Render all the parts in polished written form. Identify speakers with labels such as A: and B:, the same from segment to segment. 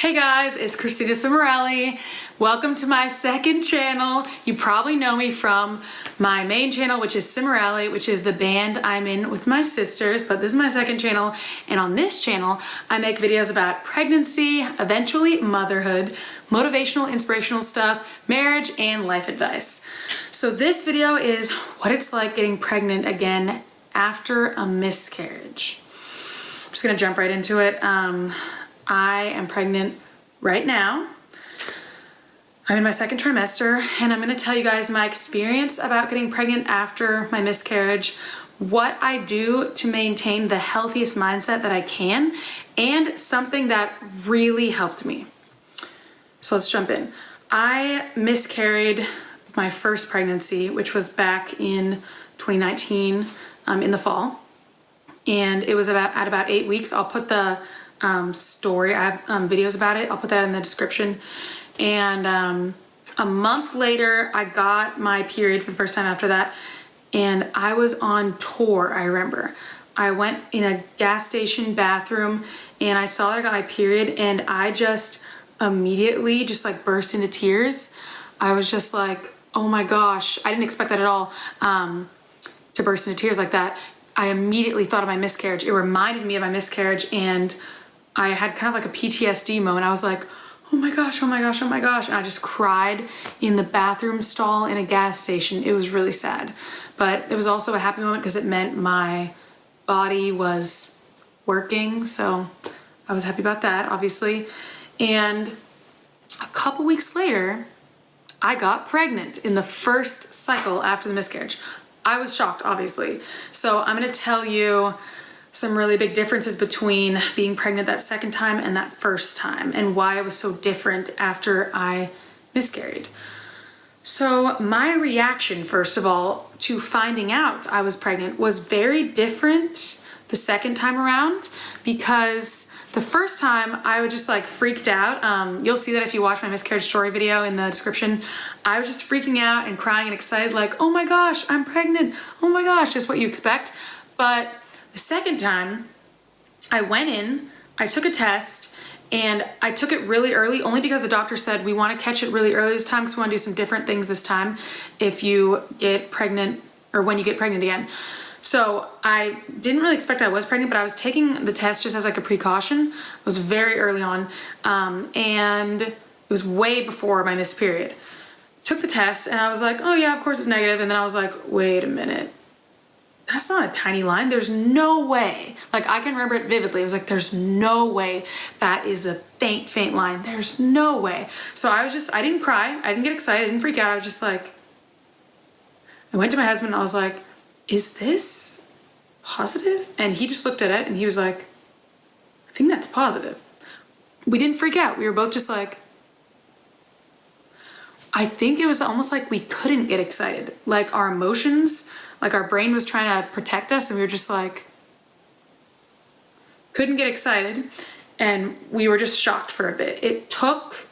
A: Hey guys, it's Christina Cimorelli. Welcome to my second channel. You probably know me from my main channel, which is Cimorelli, which is the band I'm in with my sisters, but this is my second channel. And on this channel, I make videos about pregnancy, eventually motherhood, motivational, inspirational stuff, marriage, and life advice. So this video is what it's like getting pregnant again after a miscarriage. I'm just gonna jump right into it. I am pregnant right now. I'm in my second trimester, and I'm gonna tell you guys my experience about getting pregnant after my miscarriage, what I do to maintain the healthiest mindset that I can, and something that really helped me. So let's jump in. I miscarried my first pregnancy, which was back in 2019 in the fall, and it was at about 8 weeks. I'll put the story, I have videos about it, I'll put that in the description. And a month later I got my period for the first time after that, and I was on tour. I remember I went in a gas station bathroom and I saw that I got my period, and I just immediately just like burst into tears. I was just like, oh my gosh, I didn't expect that at all, to burst into tears like that. I immediately thought of my miscarriage. It reminded me of my miscarriage, and I had kind of like a PTSD moment. I was like, oh my gosh, oh my gosh, oh my gosh. And I just cried in the bathroom stall in a gas station. It was really sad. But it was also a happy moment because it meant my body was working. So I was happy about that, obviously. And a couple weeks later, I got pregnant in the first cycle after the miscarriage. I was shocked, obviously. So I'm gonna tell you some really big differences between being pregnant that second time and that first time, and why it was so different after I miscarried. So my reaction, first of all, to finding out I was pregnant was very different the second time around, because the first time I was just like freaked out. You'll see that if you watch my miscarriage story video in the description. I was just freaking out and crying and excited, like, oh my gosh, I'm pregnant. Oh my gosh, just what you expect. But the second time, I went in, I took a test, and I took it really early, only because the doctor said we want to catch it really early this time because we want to do some different things this time if you get pregnant, or when you get pregnant again. So I didn't really expect I was pregnant, but I was taking the test just as like a precaution. It was very early on, and it was way before my missed period. Took the test, and I was like, oh yeah, of course it's negative. And then I was like, wait a minute. That's not a tiny line. There's no way. Like, I can remember it vividly. It was like, there's no way that is a faint line. There's no way. So I didn't cry. I didn't get excited. I didn't freak out. I was just like, I went to my husband and I was like, is this positive? And he just looked at it and he was like, I think that's positive. We didn't freak out. We were both just like, I think it was almost like we couldn't get excited. Like our emotions, like our brain was trying to protect us, and we were just like, couldn't get excited. And we were just shocked for a bit. It took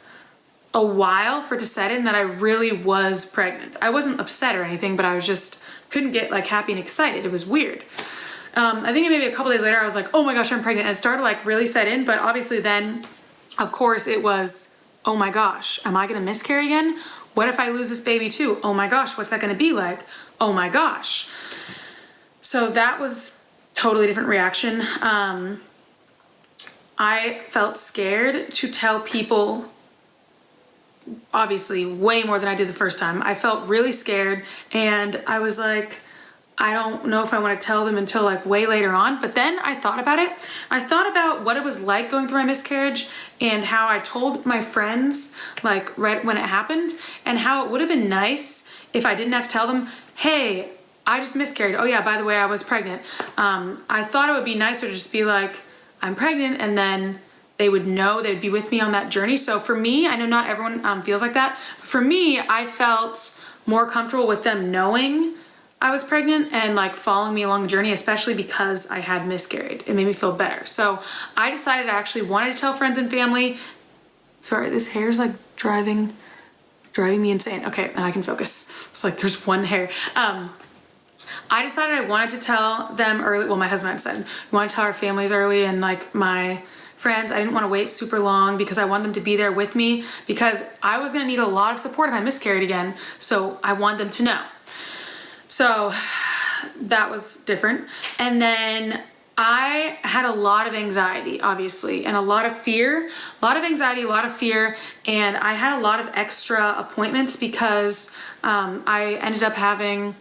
A: a while for it to set in that I really was pregnant. I wasn't upset or anything, but I was just, couldn't get like happy and excited. It was weird. I think maybe a couple days later, I was like, oh my gosh, I'm pregnant. And it started like really set in, but obviously then, of course, it was, oh my gosh, am I gonna miscarry again? What if I lose this baby too? Oh my gosh, what's that gonna be like? Oh my gosh. So that was totally different reaction. I felt scared to tell people, obviously way more than I did the first time. I felt really scared, and I was like, I don't know if I want to tell them until like way later on. But then I thought about it. I thought about what it was like going through my miscarriage, and how I told my friends like right when it happened, and how it would have been nice if I didn't have to tell them, hey, I just miscarried. Oh yeah, by the way, I was pregnant. I thought it would be nicer to just be like, I'm pregnant, and then they would know, they'd be with me on that journey. So for me, I know not everyone feels like that. But for me, I felt more comfortable with them knowing I was pregnant and like following me along the journey, especially because I had miscarried. It made me feel better. So I decided I actually wanted to tell friends and family. Sorry, this hair is like driving me insane. Okay, now I can focus. It's like there's one hair. I decided I wanted to tell them early. Well, my husband and I decided we wanted to tell our families early, and like my friends. I didn't want to wait super long because I wanted them to be there with me because I was going to need a lot of support if I miscarried again. So I wanted them to know. So that was different. And then I had a lot of anxiety, obviously, and a lot of fear, a lot of anxiety, a lot of fear. And I had a lot of extra appointments because I ended up having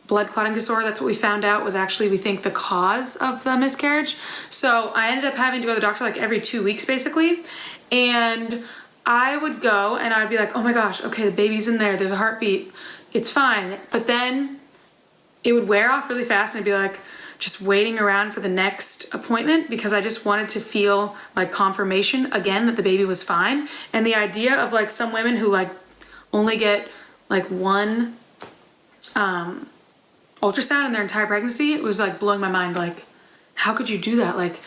A: blood clotting disorder. That's what we found out was actually, we think, the cause of the miscarriage. So I ended up having to go to the doctor like every 2 weeks basically. And I would go and I'd be like, oh my gosh, okay, the baby's in there. There's a heartbeat. It's fine. But then it would wear off really fast and I'd be like just waiting around for the next appointment because I just wanted to feel like confirmation again that the baby was fine. And the idea of like some women who like only get like one ultrasound in their entire pregnancy, it was like blowing my mind. Like, how could you do that? Like,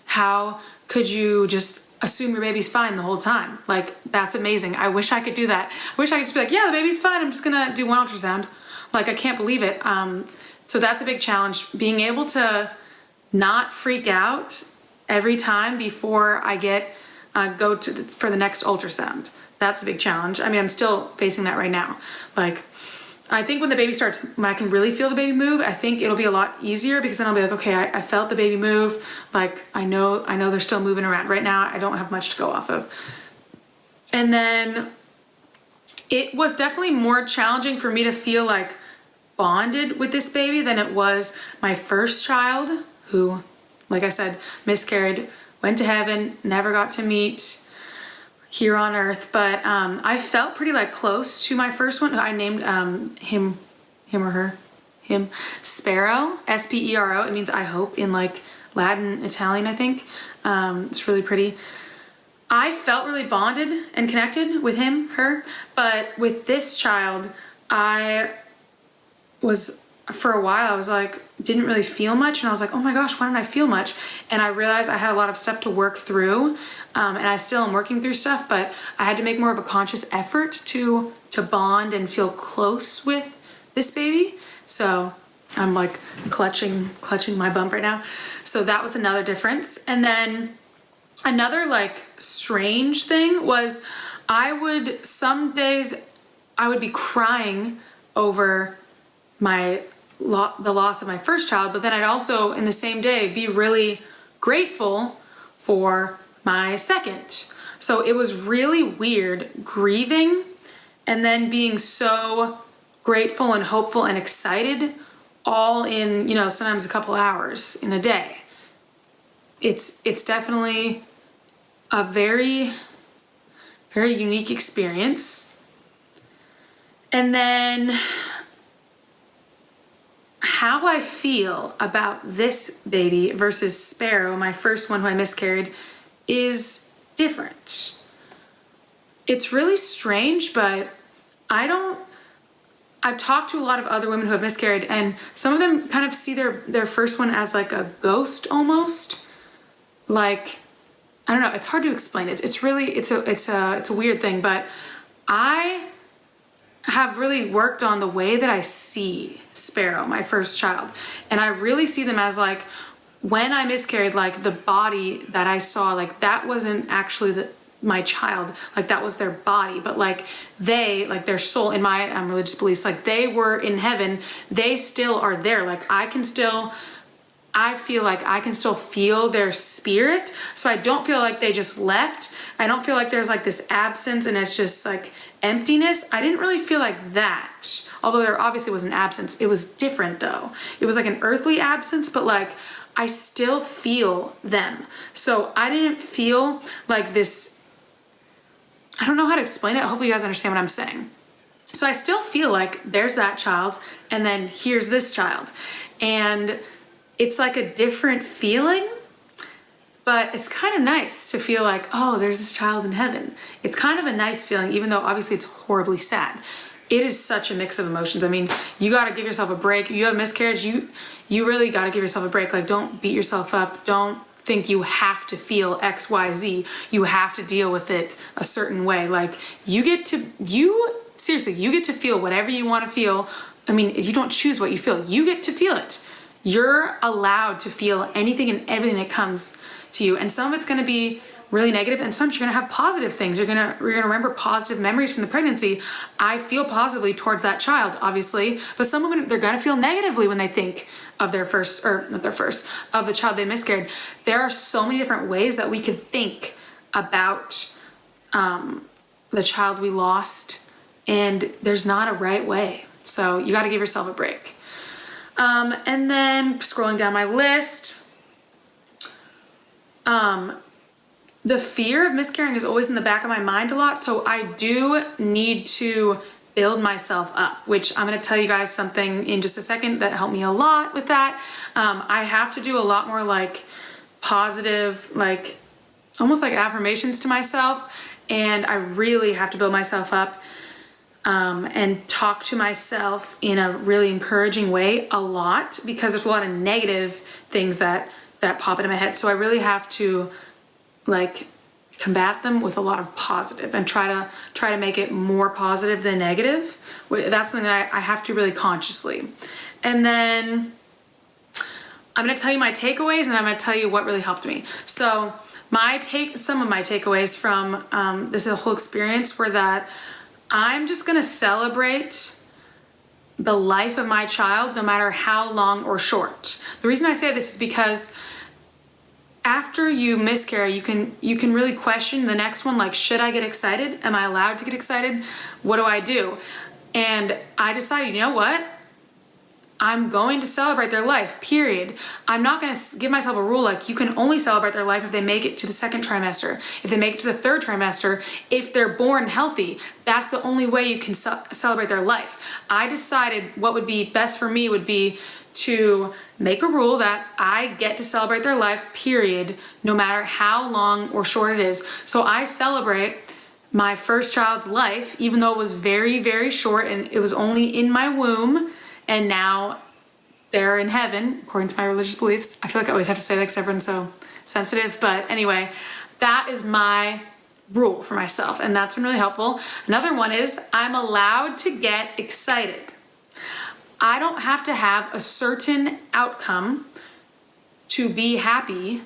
A: how could you just assume your baby's fine the whole time? Like, that's amazing. I wish I could do that. I wish I could just be like, yeah, the baby's fine. I'm just gonna do one ultrasound. Like, I can't believe it. So that's a big challenge, being able to not freak out every time before I get for the next ultrasound. That's a big challenge. I mean, I'm still facing that right now. Like, I think when the baby starts, when I can really feel the baby move, I think it'll be a lot easier because then I'll be like, okay, I felt the baby move. Like, I know they're still moving around. Right now, I don't have much to go off of. And then it was definitely more challenging for me to feel like bonded with this baby than it was my first child, who, like I said, miscarried, went to heaven, never got to meet here on earth. But I felt pretty like close to my first one. I named him Sparrow, S-P-E-R-O. It means I hope in like Latin, Italian, I think. It's really pretty. I felt really bonded and connected with her, but with this child, for a while, I was like, didn't really feel much. And I was like, oh my gosh, why don't I feel much? And I realized I had a lot of stuff to work through. And I still am working through stuff, but I had to make more of a conscious effort to bond and feel close with this baby. So I'm like clutching my bump right now. So that was another difference. And then another like strange thing was some days I would be crying over the loss of my first child, but then I'd also in the same day be really grateful for my second. So it was really weird grieving and then being so grateful and hopeful and excited all in, sometimes a couple hours in a day. It's definitely a very, very unique experience. And then how I feel about this baby versus Sparrow, my first one who I miscarried, is different. It's really strange, but I've talked to a lot of other women who have miscarried, and some of them kind of see their first one as like a ghost almost. Like, I don't know, it's hard to explain it. It's a weird thing, but I have really worked on the way that I see Sparrow, my first child. And I really see them as like, when I miscarried, like the body that I saw, like that wasn't actually my child, like that was their body, but like their soul in my religious beliefs, like they were in heaven, they still are there. Like I feel like I can still feel their spirit. So I don't feel like they just left. I don't feel like there's like this absence and it's just like emptiness. I didn't really feel like that. Although there obviously was an absence. It was different though. It was like an earthly absence, but like I still feel them. So I didn't feel like this, I don't know how to explain it. Hopefully you guys understand what I'm saying. So I still feel like there's that child and then here's this child. And it's like a different feeling, but it's kind of nice to feel like, oh, there's this child in heaven. It's kind of a nice feeling, even though obviously it's horribly sad. It is such a mix of emotions. I mean, you got to give yourself a break. You have miscarriage, you really got to give yourself a break. Like, don't beat yourself up. Don't think you have to feel X, Y, Z. You have to deal with it a certain way. Like, you get to feel whatever you want to feel. I mean, you don't choose what you feel. You get to feel it. You're allowed to feel anything and everything that comes to you. And some of it's going to be really negative, and sometimes you're going to have positive things. You're going to remember positive memories from the pregnancy. I feel positively towards that child, obviously, but some women, they're going to feel negatively when they think of their first, or not their first, of the child they miscarried. There are so many different ways that we could think about the child we lost, and there's not a right way. So you got to give yourself a break. And then scrolling down my list, the fear of miscarrying is always in the back of my mind a lot. So I do need to build myself up, which I'm going to tell you guys something in just a second that helped me a lot with that. I have to do a lot more like positive, like almost like affirmations to myself. And I really have to build myself up and talk to myself in a really encouraging way a lot, because there's a lot of negative things that pop into my head. So I really have to like combat them with a lot of positive and try to make it more positive than negative. That's something that I have to do really consciously. And then I'm going to tell you my takeaways, and I'm going to tell you what really helped me. So some of my takeaways from this whole experience were that I'm just going to celebrate the life of my child, no matter how long or short. The reason I say this is because after you miscarry, you can really question the next one, like, should I get excited? Am I allowed to get excited? What do I do? And I decided, you know what? I'm going to celebrate their life, period. I'm not going to give myself a rule like you can only celebrate their life if they make it to the second trimester, if they make it to the third trimester, if they're born healthy. That's the only way you can celebrate their life. I decided what would be best for me would be to make a rule that I get to celebrate their life, period, no matter how long or short it is. So I celebrate my first child's life, even though it was very, very short and it was only in my womb, and now they're in heaven, according to my religious beliefs. I feel like I always have to say that because everyone's so sensitive, but anyway, that is my rule for myself, and that's been really helpful. Another one is I'm allowed to get excited. I don't have to have a certain outcome to be happy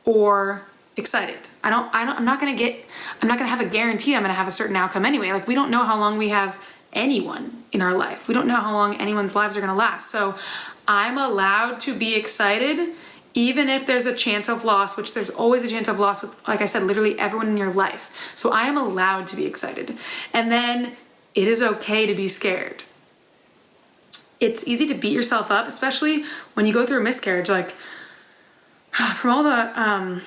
A: or excited. I'm not gonna have a guarantee I'm gonna have a certain outcome anyway. Like, we don't know how long we have anyone in our life. We don't know how long anyone's lives are gonna last. So I'm allowed to be excited, even if there's a chance of loss, which there's always a chance of loss with, like I said, literally everyone in your life. So I am allowed to be excited. And then it is okay to be scared. It's easy to beat yourself up, especially when you go through a miscarriage. Like, from all the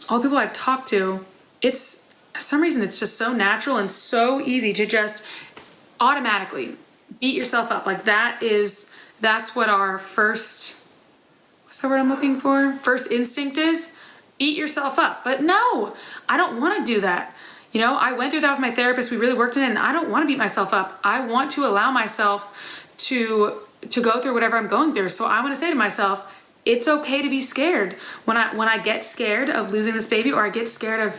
A: people I've talked to, it's, for some reason, it's just so natural and so easy to just automatically beat yourself up. Like, that's what our first, what's the word I'm looking for? First instinct is, beat yourself up. But no, I don't want to do that. You know, I went through that with my therapist. We really worked in it, and I don't want to beat myself up. I want to allow myself to go through whatever I'm going through. So I want to say to myself, it's okay to be scared. When I get scared of losing this baby, or I get scared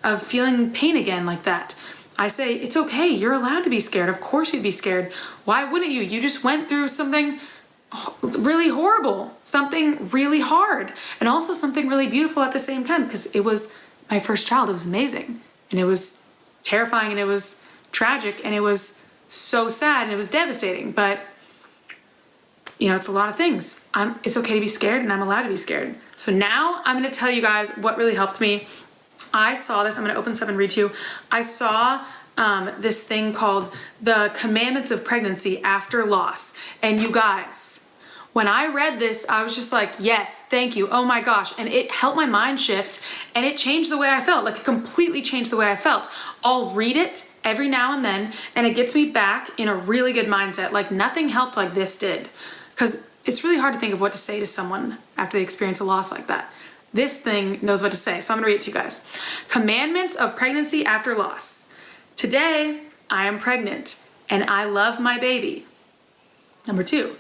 A: of feeling pain again like that, I say, it's okay. You're allowed to be scared. Of course you'd be scared. Why wouldn't you? You just went through something really horrible, something really hard, and also something really beautiful at the same time, because it was my first child. It was amazing, and it was terrifying, and it was tragic, and it was so sad, and it was devastating. But you know, it's a lot of things. It's okay to be scared, and I'm allowed to be scared. So now I'm going to tell you guys what really helped me. I saw this. I'm going to open this up and read to you. I saw this thing called the Commandments of Pregnancy After Loss. And you guys, when I read this, I was just like, yes, thank you. Oh my gosh. And it helped my mind shift, and it changed the way I felt. Like, it completely changed the way I felt. I'll read it every now and then, and it gets me back in a really good mindset. Like, nothing helped like this did. Because it's really hard to think of what to say to someone after they experience a loss like that. This thing knows what to say, so I'm gonna read it to you guys. Commandments of Pregnancy After Loss. Today, I am pregnant, and I love my baby. Number 2,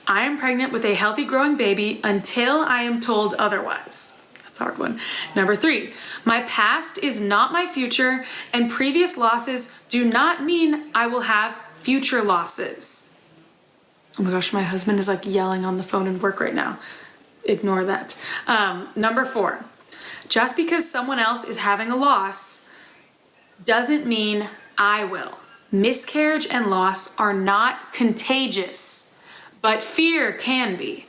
A: I am pregnant with a healthy growing baby until I am told otherwise. That's a hard one. Number 3, my past is not my future, and previous losses do not mean I will have future losses. Oh my gosh, my husband is like yelling on the phone in work right now. Ignore that. Number 4, Just because someone else is having a loss doesn't mean I will. Miscarriage and loss are not contagious, but fear can be.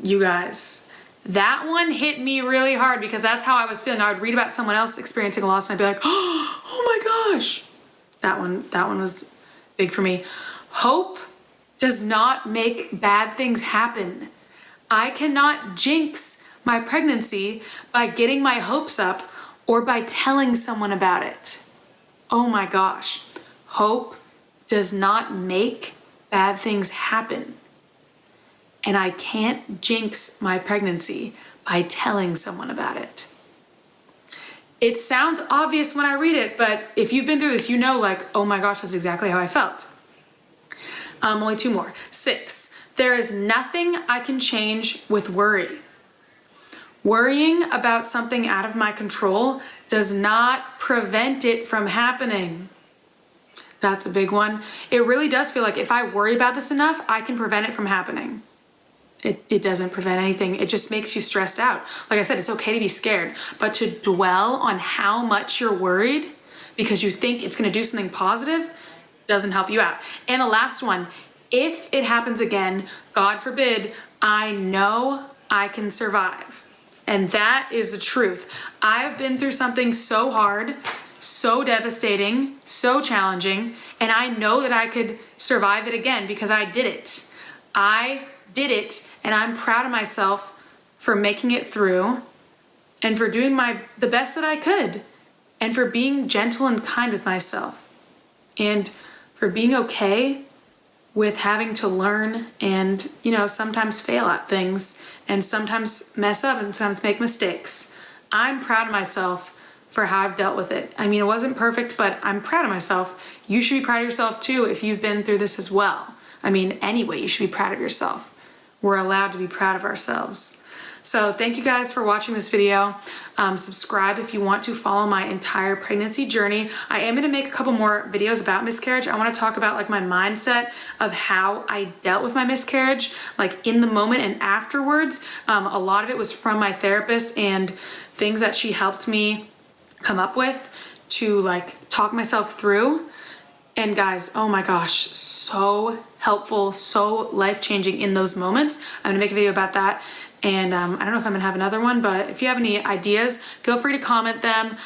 A: You guys, that one hit me really hard because that's how I was feeling. I would read about someone else experiencing a loss and I'd be like, oh my gosh. That one was big for me. Hope does not make bad things happen. I cannot jinx my pregnancy by getting my hopes up or by telling someone about it. Oh my gosh. Hope does not make bad things happen. And I can't jinx my pregnancy by telling someone about it. It sounds obvious when I read it, but if you've been through this, you know, like, oh my gosh, that's exactly how I felt. Only 2 more. 6, there is nothing I can change with worry. Worrying about something out of my control does not prevent it from happening. That's a big one. It really does feel like if I worry about this enough, I can prevent it from happening. It doesn't prevent anything. It just makes you stressed out. Like I said, it's okay to be scared, but to dwell on how much you're worried because you think it's gonna do something positive doesn't help you out. And the last one, if it happens again, God forbid, I know I can survive. And that is the truth. I've been through something so hard, so devastating, so challenging, and I know that I could survive it again because I did it. I did it, and I'm proud of myself for making it through and for doing the best that I could and for being gentle and kind with myself and for being okay with having to learn and, you know, sometimes fail at things and sometimes mess up and sometimes make mistakes. I'm proud of myself for how I've dealt with it. I mean, it wasn't perfect, but I'm proud of myself. You should be proud of yourself too if you've been through this as well. I mean, anyway, you should be proud of yourself. We're allowed to be proud of ourselves. So thank you guys for watching this video. Subscribe if you want to follow my entire pregnancy journey. I am gonna make a couple more videos about miscarriage. I wanna talk about like my mindset of how I dealt with my miscarriage, like in the moment and afterwards. A lot of it was from my therapist and things that she helped me come up with to like talk myself through. And guys, oh my gosh, so helpful, so life-changing in those moments. I'm gonna make a video about that. And I don't know if I'm gonna have another one, but if you have any ideas, feel free to comment them.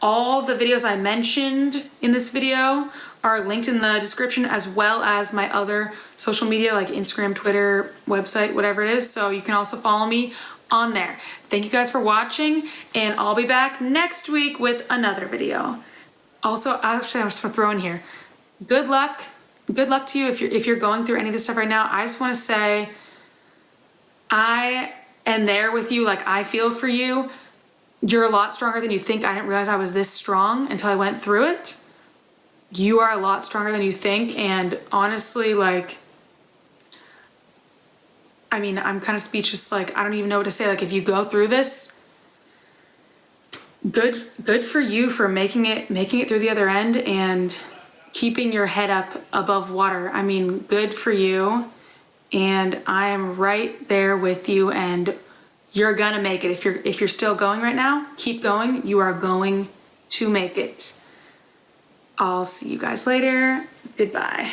A: All the videos I mentioned in this video are linked in the description, as well as my other social media like Instagram, Twitter, website, whatever it is. So you can also follow me on there. Thank you guys for watching, and I'll be back next week with another video. Also, actually, I was gonna throw in here, good luck to you if you're going through any of this stuff right now. I just wanna say, I am there with you, like I feel for you. You're a lot stronger than you think. I didn't realize I was this strong until I went through it. You are a lot stronger than you think, and honestly, like, I mean, I'm kind of speechless, like, I don't even know what to say. Like, if you go through this, good for you for making it through the other end and keeping your head up above water. I mean, good for you. And I am right there with you, and you're gonna make it. If you're still going right now, keep going. You are going to make it. I'll see you guys later. Goodbye.